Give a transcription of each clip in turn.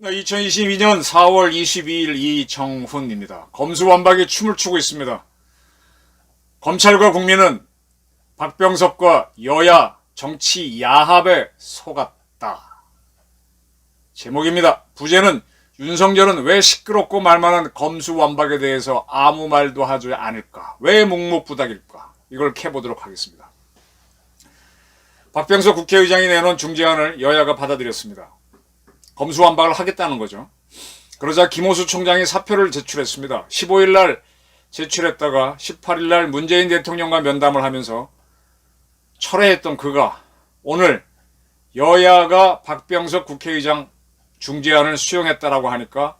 2022년 4월 22일 이정훈입니다. 검수완박에 춤을 추고 있습니다. 검찰과 국민은 박병석과 여야 정치 야합에 속았다. 제목입니다. 부제는 윤석열은 왜 시끄럽고 말만한 검수완박에 대해서 아무 말도 하지 않을까? 왜 묵묵부답일까? 이걸 캐보도록 하겠습니다. 박병석 국회의장이 내놓은 중재안을 여야가 받아들였습니다. 검수완박을 하겠다는 거죠. 그러자 김호수 총장이 사표를 제출했습니다. 15일 날 제출했다가 18일 날 문재인 대통령과 면담을 하면서 철회했던 그가 오늘 여야가 박병석 국회의장 중재안을 수용했다라고 하니까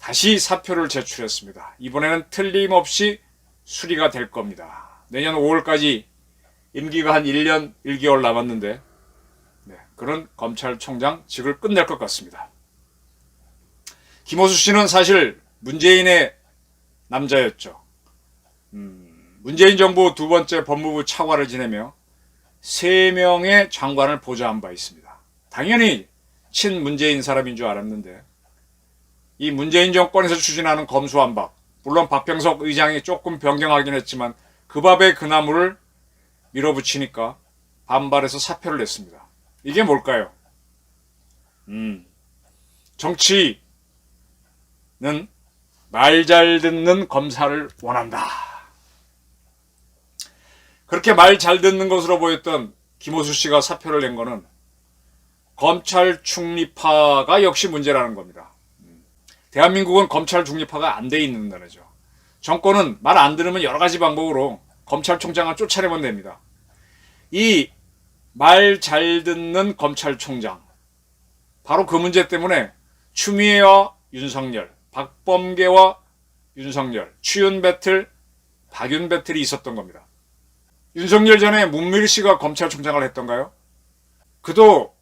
다시 사표를 제출했습니다. 이번에는 틀림없이 수리가 될 겁니다. 내년 5월까지 임기가 한 1년 1개월 남았는데 그런 검찰총장직을 끝낼 것 같습니다. 김호수 씨는 사실 문재인의 남자였죠. 문재인 정부 두 번째 법무부 차관을 지내며 3명의 장관을 보좌한 바 있습니다. 당연히 친문재인 사람인 줄 알았는데 이 문재인 정권에서 추진하는 검수완박, 물론 박병석 의장이 조금 변경하긴 했지만 그 밥에 그 나무를 밀어붙이니까 반발해서 사표를 냈습니다. 이게 뭘까요? 정치는 말 잘 듣는 검사를 원한다. 그렇게 말 잘 듣는 것으로 보였던 김호수 씨가 사표를 낸 거는 검찰 중립화가 역시 문제라는 겁니다. 대한민국은 검찰 중립화가 안 돼 있는 나라죠. 정권은 말 안 들으면 여러 가지 방법으로 검찰총장을 쫓아내면 됩니다. 이 말 잘 듣는 검찰총장, 바로 그 문제 때문에 추미애와 윤석열, 박범계와 윤석열, 추윤 배틀, 박윤 배틀이 있었던 겁니다. 윤석열 전에 문밀 씨가 검찰총장을 했던가요? 그도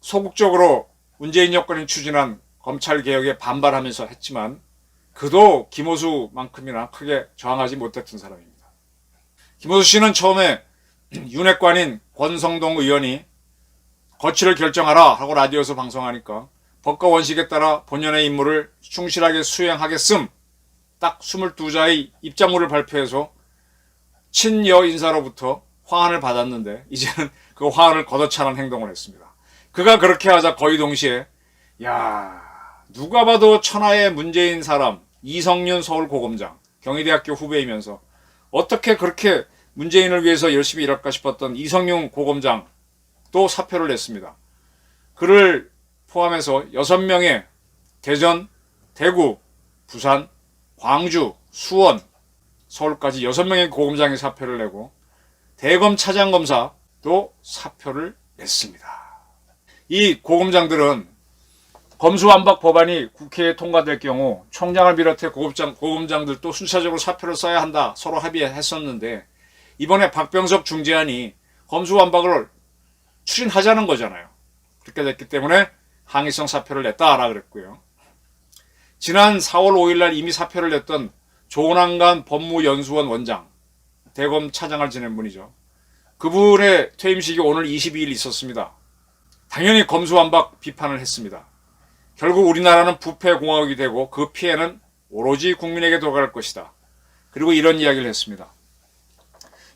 소극적으로 문재인 여권이 추진한 검찰개혁에 반발하면서 했지만 그도 김호수만큼이나 크게 저항하지 못했던 사람입니다. 김호수 씨는 처음에 윤핵관인 권성동 의원이 거취를 결정하라 하고 라디오에서 방송하니까 법과 원칙에 따라 본연의 임무를 충실하게 수행하겠음, 딱 22자의 입장문을 발표해서 친여 인사로부터 화환을 받았는데 이제는 그 화환을 걷어차는 행동을 했습니다. 그가 그렇게 하자 거의 동시에 누가 봐도 천하의 문재인 사람 이성윤 서울고검장, 경희대학교 후배이면서 어떻게 그렇게 문재인을 위해서 열심히 일할까 싶었던 이성윤 고검장 또 사표를 냈습니다. 그를 포함해서 6명의 대전, 대구, 부산, 광주, 수원, 서울까지 6명의 고검장이 사표를 내고 대검 차장검사도 사표를 냈습니다. 이 고검장들은 검수완박 법안이 국회에 통과될 경우 총장을 비롯해 고검장들도 순차적으로 사표를 써야 한다 서로 합의했었는데 이번에 박병석 중재안이 검수완박을 추진하자는 거잖아요. 그렇게 됐기 때문에 항의성 사표를 냈다라 그랬고요. 지난 4월 5일 날 이미 사표를 냈던 조남관 법무연수원 원장, 대검 차장을 지낸 분이죠. 그분의 퇴임식이 오늘 22일 있었습니다. 당연히 검수완박 비판을 했습니다. 결국 우리나라는 부패공화국이 되고 그 피해는 오로지 국민에게 돌아갈 것이다. 그리고 이런 이야기를 했습니다.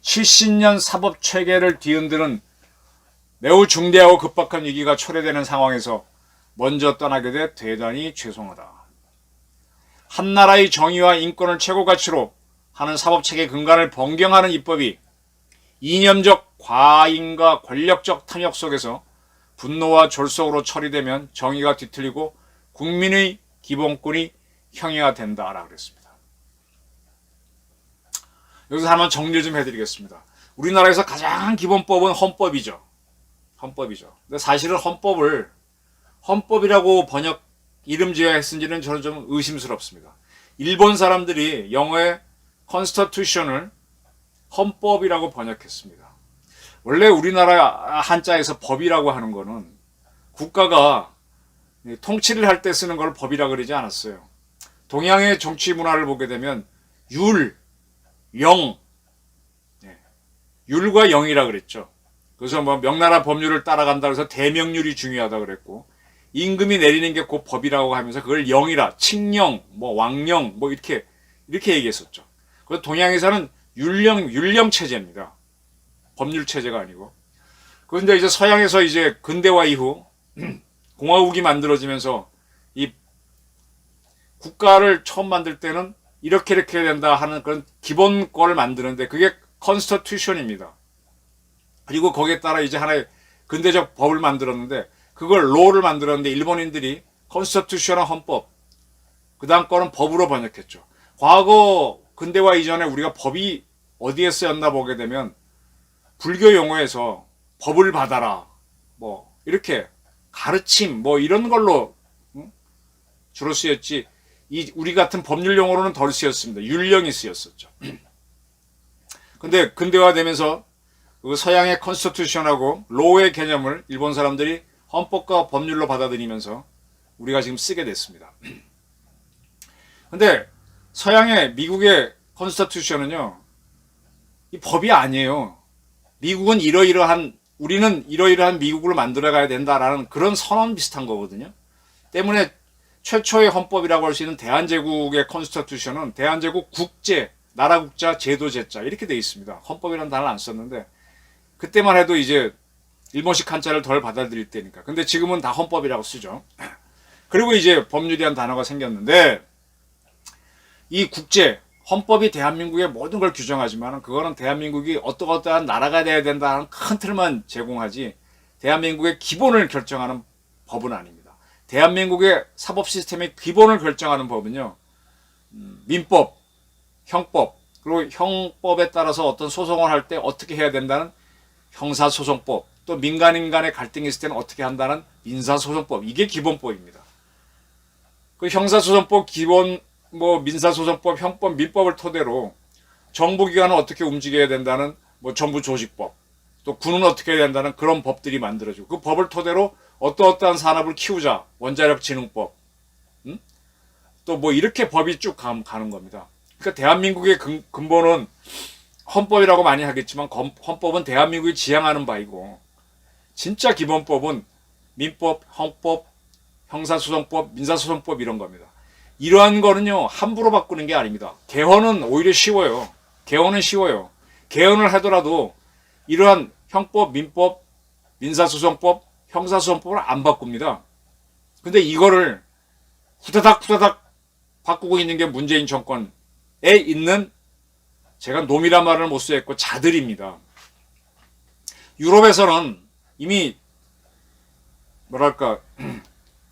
70년 사법체계를 뒤흔드는 매우 중대하고 급박한 위기가 초래되는 상황에서 먼저 떠나게 돼 대단히 죄송하다. 한 나라의 정의와 인권을 최고 가치로 하는 사법체계 근간을 변경하는 입법이 이념적 과잉과 권력적 탐욕 속에서 분노와 졸속으로 처리되면 정의가 뒤틀리고 국민의 기본권이 형해화된다라고 그랬습니다. 여기서 한번 정리 좀 해드리겠습니다. 우리나라에서 가장 기본법은 헌법이죠. 헌법이죠. 근데 사실은 헌법이라고 이름 지어야 했는지는 저는 좀 의심스럽습니다. 일본 사람들이 영어의 constitution을 헌법이라고 번역했습니다. 원래 우리나라 한자에서 법이라고 하는 거는 국가가 통치를 할 때 쓰는 걸 법이라고 그러지 않았어요. 동양의 정치 문화를 보게 되면 율, 영, 예, 율과 영이라 그랬죠. 그래서 뭐 명나라 법률을 따라간다 그래서 대명률이 중요하다 그랬고, 임금이 내리는 게 곧 법이라고 하면서 그걸 영이라, 칙령, 뭐 왕령, 뭐 이렇게 얘기했었죠. 그래서 동양에서는 율령 체제입니다. 법률 체제가 아니고. 그런데 이제 서양에서 이제 근대화 이후 공화국이 만들어지면서 이 국가를 처음 만들 때는 이렇게 해야 된다 하는 그런 기본권을 만드는데 그게 컨스티튜션입니다. 그리고 거기에 따라 이제 하나의 근대적 법을 만들었는데 그걸 로를 만들었는데 일본인들이 컨스티튜션은 헌법, 그 다음 거는 법으로 번역했죠. 과거 근대화 이전에 우리가 법이 어디에 쓰였나 보게 되면 불교 용어에서 법을 받아라, 뭐 이렇게 가르침, 뭐 이런 걸로 주로 쓰였지, 우리 같은 법률 용어로는 덜 쓰였습니다. 율령이 쓰였었죠. 근데 근대화되면서 그 서양의 컨스티튜션하고 로의 개념을 일본 사람들이 헌법과 법률로 받아들이면서 우리가 지금 쓰게 됐습니다. 근데 서양의 미국의 컨스티튜션은요, 이 법이 아니에요. 미국은 우리는 이러이러한 미국을 만들어가야 된다라는 그런 선언 비슷한 거거든요. 때문에 최초의 헌법이라고 할 수 있는 대한제국의 컨스티튜션은 대한제국 국제, 나라 국자, 제도 제자 이렇게 되어 있습니다. 헌법이라는 단어를 안 썼는데 그때만 해도 이제 일본식 한자를 덜 받아들일 때니까. 근데 지금은 다 헌법이라고 쓰죠. 그리고 이제 법률이란 단어가 생겼는데 이 국제, 헌법이 대한민국의 모든 걸 규정하지만 그거는 대한민국이 어떠한 나라가 돼야 된다는 큰 틀만 제공하지 대한민국의 기본을 결정하는 법은 아닙니다. 대한민국의 사법 시스템의 기본을 결정하는 법은요, 민법, 형법, 그리고 형법에 따라서 어떤 소송을 할 때 어떻게 해야 된다는 형사소송법, 또 민간인 간의 갈등이 있을 때는 어떻게 한다는 민사소송법, 이게 기본법입니다. 그 형사소송법 기본, 민사소송법, 형법, 민법을 토대로 정부기관은 어떻게 움직여야 된다는 정부조직법, 또 군은 어떻게 해야 된다는 그런 법들이 만들어지고 그 법을 토대로 어떠한 산업을 키우자, 원자력진흥법, 또 이렇게 법이 쭉 가는 겁니다. 그러니까 대한민국의 근본은 헌법이라고 많이 하겠지만 헌법은 대한민국이 지향하는 바이고 진짜 기본법은 민법, 형법, 형사소송법, 민사소송법 이런 겁니다. 이러한 거는요, 함부로 바꾸는 게 아닙니다. 개헌은 오히려 쉬워요. 개헌을 하더라도 이러한 형법, 민법, 민사소송법, 형사소송법을 안 바꿉니다. 근데 이거를 후다닥 바꾸고 있는 게 문재인 정권에 있는, 제가 놈이란 말을 못 쓰겠고 자들입니다. 유럽에서는 이미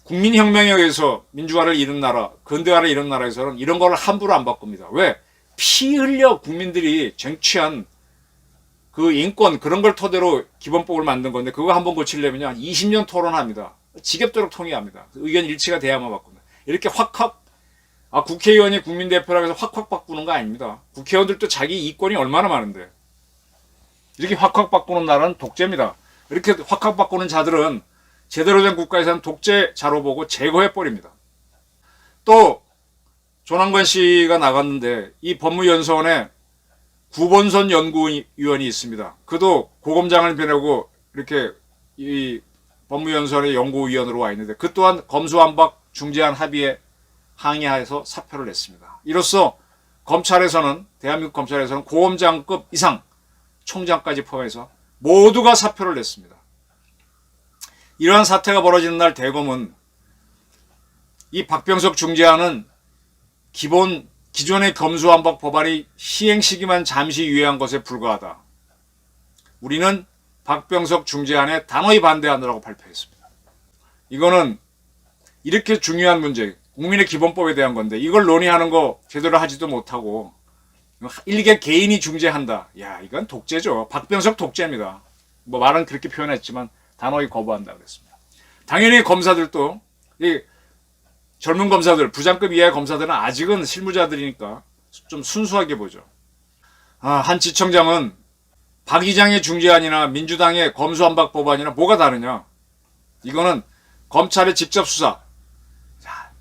국민혁명에 의해서 민주화를 이룬 나라, 근대화를 이룬 나라에서는 이런 걸 함부로 안 바꿉니다. 왜? 피 흘려 국민들이 쟁취한 그 인권, 그런 걸 토대로 기본법을 만든 건데 그거 한번 고치려면 한 20년 토론합니다. 지겹도록 통의합니다. 의견 일치가 돼야만 바꿉니다. 이렇게 확확, 국회의원이 국민대표라고 해서 확확 바꾸는 거 아닙니다. 국회의원들도 자기 이권이 얼마나 많은데. 이렇게 확확 바꾸는 나라는 독재입니다. 이렇게 확확 바꾸는 자들은 제대로 된 국가에서는 독재자로 보고 제거해버립니다. 또 조남관 씨가 나갔는데 이 법무연수원에 구본선 연구위원이 있습니다. 그도 고검장을 보내고 이렇게 이 법무연수원의 연구위원으로 와 있는데 그 또한 검수완박 중재안 합의에 항의해서 사표를 냈습니다. 이로써 검찰에서는, 대한민국 검찰에서는 고검장급 이상 총장까지 포함해서 모두가 사표를 냈습니다. 이러한 사태가 벌어지는 날 대검은 이 박병석 중재안은 기존의 검수완박 법안이 시행 시기만 잠시 유예한 것에 불과하다. 우리는 박병석 중재안에 단호히 반대하느라고 발표했습니다. 이거는 이렇게 중요한 문제, 국민의 기본법에 대한 건데 이걸 논의하는 거 제대로 하지도 못하고 일개 개인이 중재한다. 야, 이건 독재죠. 박병석 독재입니다. 말은 그렇게 표현했지만 단호히 거부한다 그랬습니다. 당연히 검사들도, 이 젊은 검사들, 부장급 이하의 검사들은 아직은 실무자들이니까 좀 순수하게 보죠. 한 지청장은 박 의장의 중재안이나 민주당의 검수완박 법안이나 뭐가 다르냐. 이거는 검찰의 직접 수사.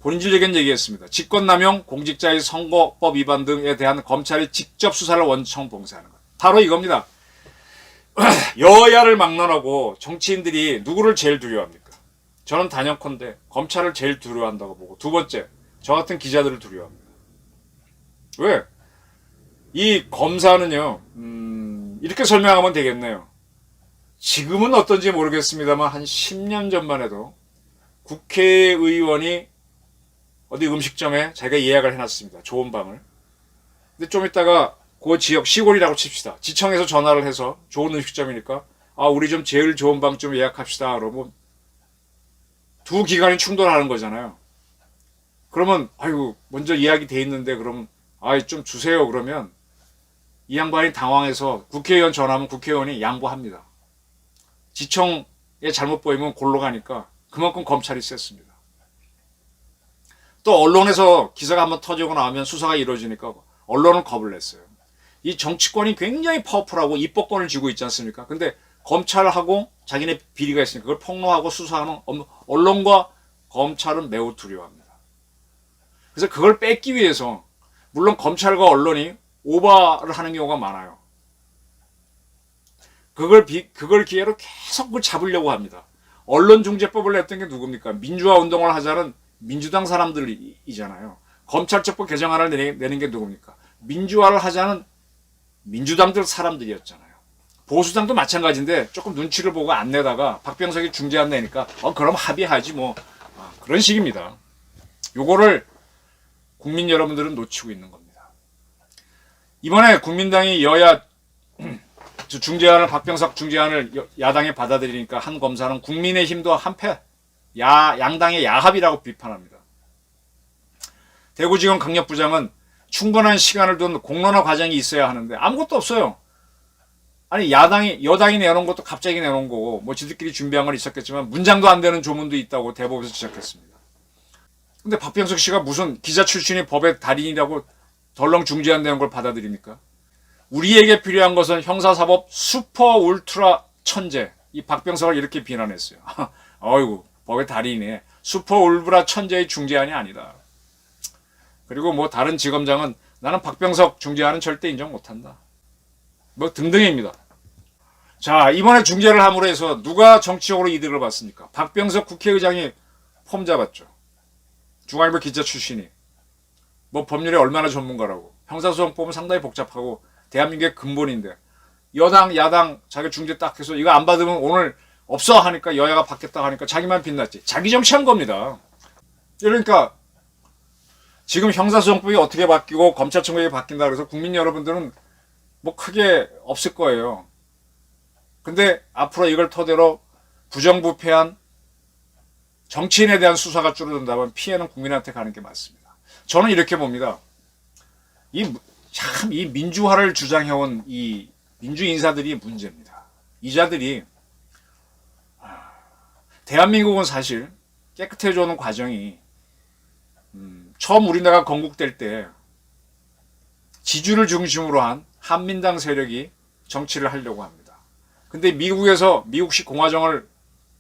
본질적인 얘기했습니다. 직권남용, 공직자의 선거법 위반 등에 대한 검찰이 직접 수사를 원청 봉쇄하는 것. 바로 이겁니다. 여야를 막론하고 정치인들이 누구를 제일 두려워합니까? 저는 단연컨대 검찰을 제일 두려워한다고 보고, 두 번째, 저 같은 기자들을 두려워합니다. 왜? 이 검사는요, 이렇게 설명하면 되겠네요. 지금은 어떤지 모르겠습니다만 한 10년 전만 해도 국회의원이 어디 음식점에 자기가 예약을 해놨습니다. 좋은 방을. 근데 좀 있다가 그 지역, 시골이라고 칩시다. 지청에서 전화를 해서 좋은 음식점이니까 우리 좀 제일 좋은 방 좀 예약합시다. 그러면 두 기관이 충돌하는 거잖아요. 그러면 아이고 먼저 예약이 돼 있는데 그럼 좀 주세요. 그러면 이 양반이 당황해서 국회의원 전화하면 국회의원이 양보합니다. 지청에 잘못 보이면 골로 가니까 그만큼 검찰이 셌습니다. 또 언론에서 기사가 한번 터지고 나오면 수사가 이루어지니까 언론은 겁을 냈어요. 이 정치권이 굉장히 파워풀하고 입법권을 쥐고 있지 않습니까? 근데 검찰하고 자기네 비리가 있으니까 그걸 폭로하고 수사하는 언론과 검찰은 매우 두려워합니다. 그래서 그걸 뺏기 위해서 물론 검찰과 언론이 오바를 하는 경우가 많아요. 그걸 기회로 계속 그걸 잡으려고 합니다. 언론중재법을 냈던 게 누굽니까? 민주화 운동을 하자는 민주당 사람들이잖아요. 검찰청법 개정안을 내는 게 누굽니까? 민주화를 하자는 민주당들 사람들이었잖아요. 보수당도 마찬가지인데 조금 눈치를 보고 안 내다가 박병석이 중재안 내니까 그럼 합의하지 뭐. 그런 식입니다. 요거를 국민 여러분들은 놓치고 있는 겁니다. 이번에 국민당이 여야 중재안을, 박병석 중재안을 야당에 받아들이니까 한 검사는 국민의힘도 한패, 양당의 야합이라고 비판합니다. 대구지검 강력부장은 충분한 시간을 둔 공론화 과정이 있어야 하는데 아무것도 없어요. 아니 여당이 내놓은 것도 갑자기 내놓은 거고 뭐 지들끼리 준비한 건 있었겠지만 문장도 안 되는 조문도 있다고 대법에서 지적했습니다. 근데 박병석 씨가 무슨 기자 출신이 법의 달인이라고 덜렁 중재안 내는 걸 받아들입니까? 우리에게 필요한 것은 형사사법 슈퍼 울트라 천재. 이 박병석을 이렇게 비난했어요. 어이구 법의 달인이네. 슈퍼 울트라 천재의 중재안이 아니다. 그리고 뭐 다른 지검장은 나는 박병석 중재안은 절대 인정 못한다. 뭐 등등입니다. 자, 이번에 중재를 함으로 해서 누가 정치적으로 이득을 봤습니까? 박병석 국회의장이 폼 잡았죠. 중앙일보 기자 출신이. 뭐 법률에 얼마나 전문가라고. 형사소송법은 상당히 복잡하고 대한민국의 근본인데 여당 야당 자기 중재 딱 해서 이거 안 받으면 오늘 없어 하니까 여야가 받겠다 하니까 자기만 빛났지. 자기 정치한 겁니다. 그러니까 지금 형사소송법이 어떻게 바뀌고 검찰청법이 바뀐다 그래서 국민 여러분들은 뭐 크게 없을 거예요. 근데 앞으로 이걸 토대로 부정부패한 정치인에 대한 수사가 줄어든다면 피해는 국민한테 가는 게 맞습니다. 저는 이렇게 봅니다. 이 민주화를 주장해온 이 민주인사들이 문제입니다. 이자들이 대한민국은 사실 깨끗해져오는 과정이 처음 우리나라가 건국될 때 지주를 중심으로 한 한민당 세력이 정치를 하려고 합니다. 근데 미국식 공화정을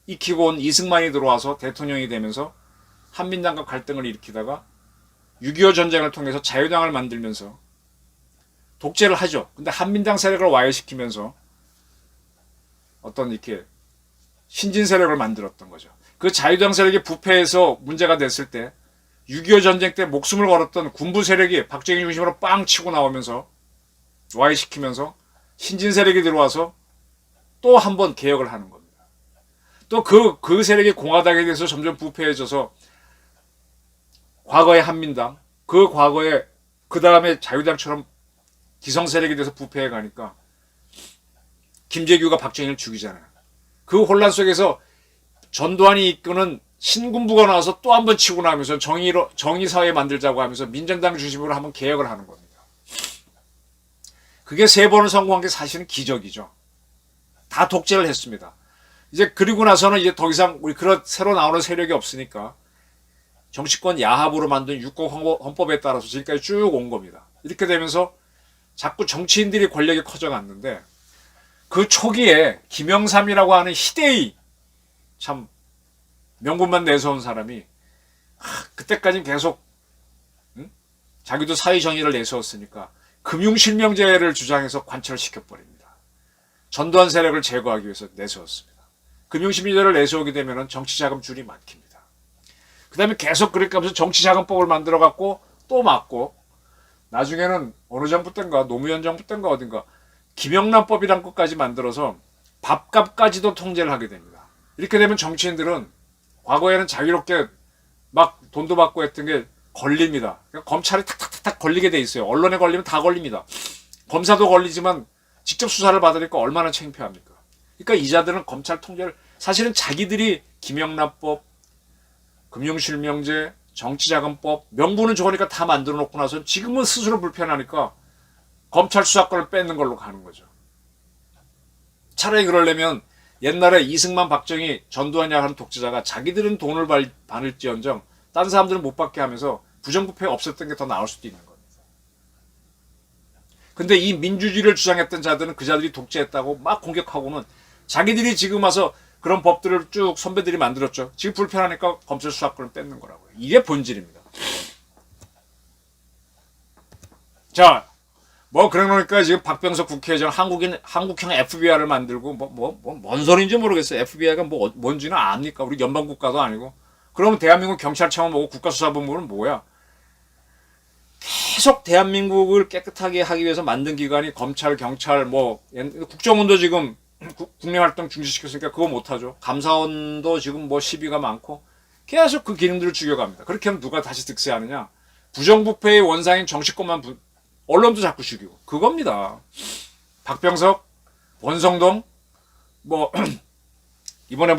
익히고 온 이승만이 들어와서 대통령이 되면서 한민당과 갈등을 일으키다가 6.25 전쟁을 통해서 자유당을 만들면서 독재를 하죠. 근데 한민당 세력을 와해시키면서 어떤 이렇게 신진 세력을 만들었던 거죠. 그 자유당 세력이 부패해서 문제가 됐을 때 6.25 전쟁 때 목숨을 걸었던 군부 세력이 박정희 중심으로 빵 치고 나오면서 와해시키면서 신진 세력이 들어와서 또 한 번 개혁을 하는 겁니다. 또 그 세력이 공화당에 대해서 점점 부패해져서 과거의 한민당, 그 다음에 자유당처럼 기성 세력이 돼서 부패해 가니까 김재규가 박정희를 죽이잖아요. 그 혼란 속에서 전두환이 이끄는 신군부가 나와서 또 한 번 치고 나면서 정의사회 만들자고 하면서 민정당 중심으로 한번 개혁을 하는 겁니다. 그게 3번을 성공한 게 사실은 기적이죠. 다 독재를 했습니다. 이제 그리고 나서는 이제 더 이상 우리 그런 새로 나오는 세력이 없으니까 정치권 야합으로 만든 육국헌법에 따라서 지금까지 쭉 온 겁니다. 이렇게 되면서 자꾸 정치인들이 권력이 커져갔는데 그 초기에 김영삼이라고 하는 희대의 참 명분만 내세운 사람이 그때까지는 계속 자기도 사회 정의를 내세웠으니까 금융실명제를 주장해서 관철을 시켜버립니다. 전두환 세력을 제거하기 위해서 내세웠습니다. 금융실명제를 내세우게 되면 정치자금 줄이 막힙니다. 그 다음에 계속 그렇게 하면서 정치자금법을 만들어갖고 또 막고, 나중에는 어느 정부 때인가, 노무현 정부 때인가 어딘가 김영란법이란 것까지 만들어서 밥값까지도 통제를 하게 됩니다. 이렇게 되면 정치인들은 과거에는 자유롭게 막 돈도 받고 했던 게 걸립니다. 그러니까 검찰이 탁탁탁탁 걸리게 돼 있어요. 언론에 걸리면 다 걸립니다. 검사도 걸리지만 직접 수사를 받으니까 얼마나 창피합니까? 그러니까 이자들은 검찰 통제를, 사실은 자기들이 김영란법, 금융실명제, 정치자금법, 명분은 좋으니까 다 만들어 놓고 나서 지금은 스스로 불편하니까 검찰 수사권을 뺏는 걸로 가는 거죠. 차라리 그러려면 옛날에 이승만, 박정희, 전두환이라 하는 독재자가 자기들은 돈을 받을지언정 딴 사람들은 못 받게 하면서 부정부패 없었던 게 더 나을 수도 있는 겁니다. 근데 이 민주주의를 주장했던 자들은 그 자들이 독재했다고 막 공격하고는 자기들이 지금 와서 그런 법들을 쭉 선배들이 만들었죠. 지금 불편하니까 검찰 수사권을 뺏는 거라고요. 이게 본질입니다. 자, 뭐 그러니까 지금 박병석 국회의장 한국형 FBI를 만들고 뭔 소리인지 모르겠어요. FBI가 뭔지는 압니까? 우리 연방국가도 아니고. 그러면 대한민국 경찰청은 뭐고 국가수사본부는 뭐야? 계속 대한민국을 깨끗하게 하기 위해서 만든 기관이 검찰, 경찰, 국정원도 지금 국내활동 중지시켰으니까 그거 못하죠. 감사원도 지금 시비가 많고 계속 그 기능들을 죽여갑니다. 그렇게 하면 누가 다시 득세하느냐? 부정부패의 원상인 정치권만 언론도 자꾸 죽이고 그겁니다. 박병석, 원성동, 이번에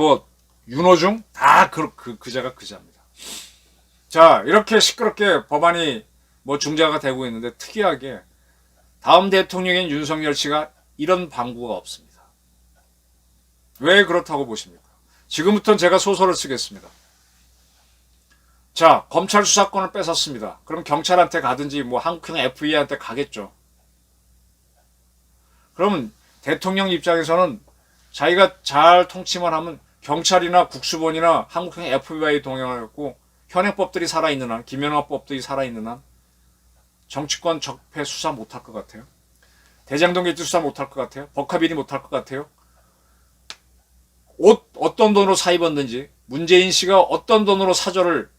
윤호중 다 그자가 그자입니다. 자, 이렇게 시끄럽게 법안이 중자가 되고 있는데 특이하게 다음 대통령인 윤석열 씨가 이런 방구가 없습니다. 왜 그렇다고 보십니까? 지금부터는 제가 소설을 쓰겠습니다. 자, 검찰 수사권을 뺏었습니다. 그럼 경찰한테 가든지 한국형 FBI한테 가겠죠. 그러면 대통령 입장에서는 자기가 잘 통치만 하면 경찰이나 국수본이나 한국형 FBI 동행하고 현행법들이 살아있는 한, 김연아법들이 살아있는 한 정치권 적폐 수사 못할 것 같아요. 대장동 개지 수사 못할 것 같아요. 법카비리 못할 것 같아요. 옷 어떤 돈으로 사 입었는지, 문재인 씨가 어떤 돈으로 사저를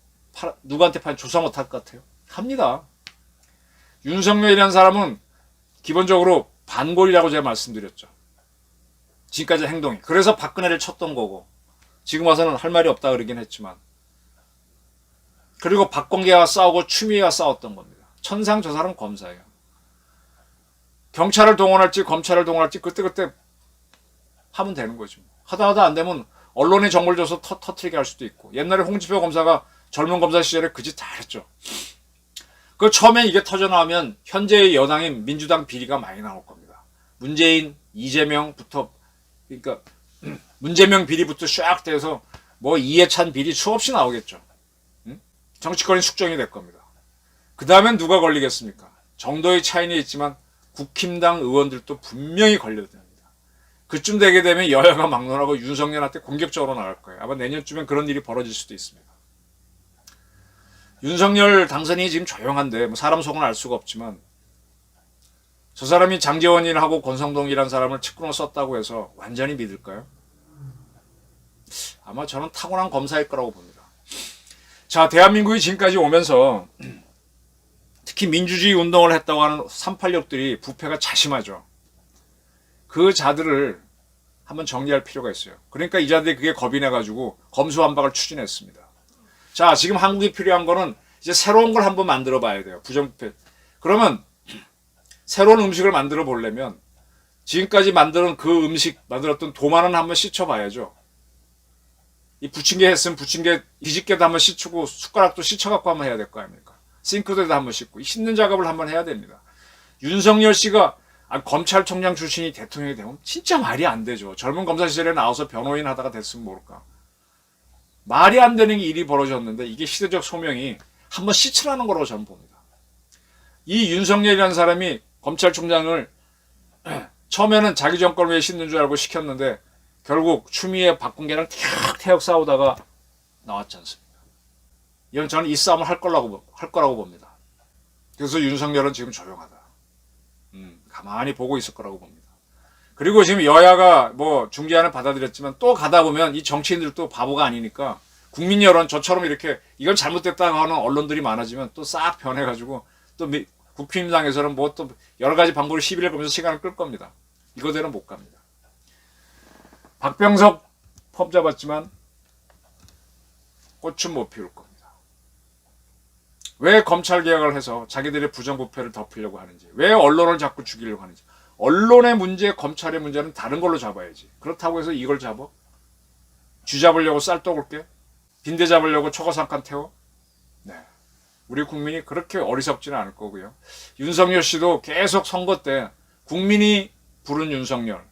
누구한테 판 조사 못할 것 같아요. 합니다. 윤석열이라는 사람은 기본적으로 반골이라고 제가 말씀드렸죠. 지금까지 행동이. 그래서 박근혜를 쳤던 거고 지금 와서는 할 말이 없다 그러긴 했지만, 그리고 박범계와 싸우고 추미애와 싸웠던 겁니다. 천상 저 사람 검사예요. 경찰을 동원할지 검찰을 동원할지 그때그때 하면 되는 거죠. 하다 안 되면 언론에 정보를 줘서 터트리게 할 수도 있고, 옛날에 홍준표 검사가 젊은 검사 시절에 그 짓 다 했죠. 그 처음에 이게 터져나오면 현재의 여당인 민주당 비리가 많이 나올 겁니다. 문재인, 이재명부터, 그러니까 문재명 비리부터 쫙 돼서 이해찬 비리 수없이 나오겠죠. 정치권이 숙정이 될 겁니다. 그 다음엔 누가 걸리겠습니까? 정도의 차이는 있지만 국힘당 의원들도 분명히 걸려야 됩니다. 그쯤 되게 되면 여야가 막론하고 윤석열한테 공격적으로 나갈 거예요. 아마 내년쯤엔 그런 일이 벌어질 수도 있습니다. 윤석열 당선인이 지금 조용한데 사람 속은 알 수가 없지만, 저 사람이 장제원이하고 권성동이라는 사람을 측근으로 썼다고 해서 완전히 믿을까요? 아마 저는 타고난 검사일 거라고 봅니다. 자, 대한민국이 지금까지 오면서 특히 민주주의 운동을 했다고 하는 386들이 부패가 자심하죠. 그 자들을 한번 정리할 필요가 있어요. 그러니까 이 자들이 그게 겁이 나가지고 검수완박을 추진했습니다. 자, 지금 한국이 필요한 거는 이제 새로운 걸 한번 만들어 봐야 돼요. 부정부패. 그러면 새로운 음식을 만들어 보려면 지금까지 만들었던 만들었던 도마는 한번 씻어봐야죠. 이 부침개 했으면 부침개, 뒤집개도 한번 씻고 숟가락도 씻어갖고 한번 해야 될 거 아닙니까? 싱크대도 한번 씻고 씻는 작업을 한번 해야 됩니다. 윤석열 씨가 검찰총장 출신이 대통령이 되면 진짜 말이 안 되죠. 젊은 검사 시절에 나와서 변호인 하다가 됐으면 모를까. 말이 안 되는 일이 벌어졌는데 이게 시대적 소명이 한번 씻으라는 거라고 저는 봅니다. 이 윤석열이라는 사람이 검찰총장을 처음에는 자기 정권을 위해 씻는 줄 알고 시켰는데 결국 추미애 박근혜랑 태역 싸우다가 나왔지 않습니까? 이건 저는 이 싸움을 할 거라고 봅니다. 그래서 윤석열은 지금 조용하다. 가만히 보고 있을 거라고 봅니다. 그리고 지금 여야가 뭐 중재안을 받아들였지만 또 가다 보면 이 정치인들도 바보가 아니니까 국민 여론 저처럼 이렇게 이건 잘못됐다고 하는 언론들이 많아지면 또 싹 변해가지고 또 국힘당에서는 뭐 또 여러 가지 방법을 시비를 걸면서 시간을 끌 겁니다. 이거대로 못 갑니다. 박병석 펌 잡았지만 꽃은 못 피울 겁니다. 왜 검찰 개혁을 해서 자기들의 부정부패를 덮으려고 하는지, 왜 언론을 자꾸 죽이려고 하는지. 언론의 문제, 검찰의 문제는 다른 걸로 잡아야지. 그렇다고 해서 이걸 잡아? 쥐 잡으려고 쌀떡을게? 빈대 잡으려고 초거삼간 태워? 네. 우리 국민이 그렇게 어리석지는 않을 거고요. 윤석열 씨도 계속 선거 때 국민이 부른 윤석열,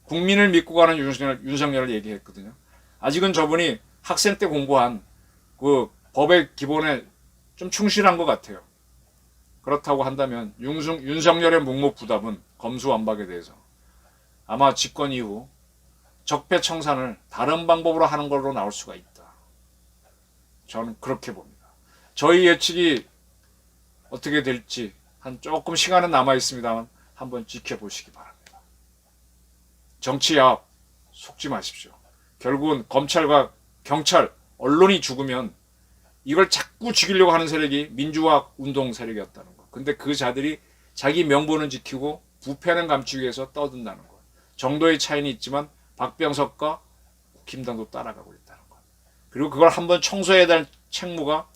국민을 믿고 가는 윤석열을 얘기했거든요. 아직은 저분이 학생 때 공부한 그 법의 기본에 좀 충실한 것 같아요. 그렇다고 한다면 윤석열의 묵묵부답은 검수완박에 대해서 아마 집권 이후 적폐청산을 다른 방법으로 하는 걸로 나올 수가 있다. 저는 그렇게 봅니다. 저희 예측이 어떻게 될지 한 조금 시간은 남아 있습니다만 한번 지켜보시기 바랍니다. 정치야 속지 마십시오. 결국은 검찰과 경찰, 언론이 죽으면 이걸 자꾸 죽이려고 하는 세력이 민주화 운동 세력이었다는 거. 근데 그 자들이 자기 명분은 지키고 부패는 감추기 위해서 떠든다는 거. 정도의 차이는 있지만 박병석과 국힘당도 따라가고 있다는 거. 그리고 그걸 한번 청소해야 될 책무가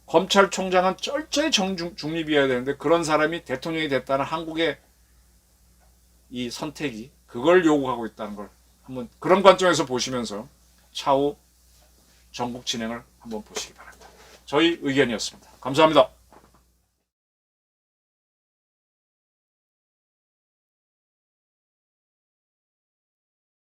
검찰총장은 철저히 중립이어야 되는데 그런 사람이 대통령이 됐다는 한국의 이 선택이 그걸 요구하고 있다는 걸 한번 그런 관점에서 보시면서 차후 전국 진행을 한번 보시기 바랍니다. 저희 의견이었습니다. 감사합니다.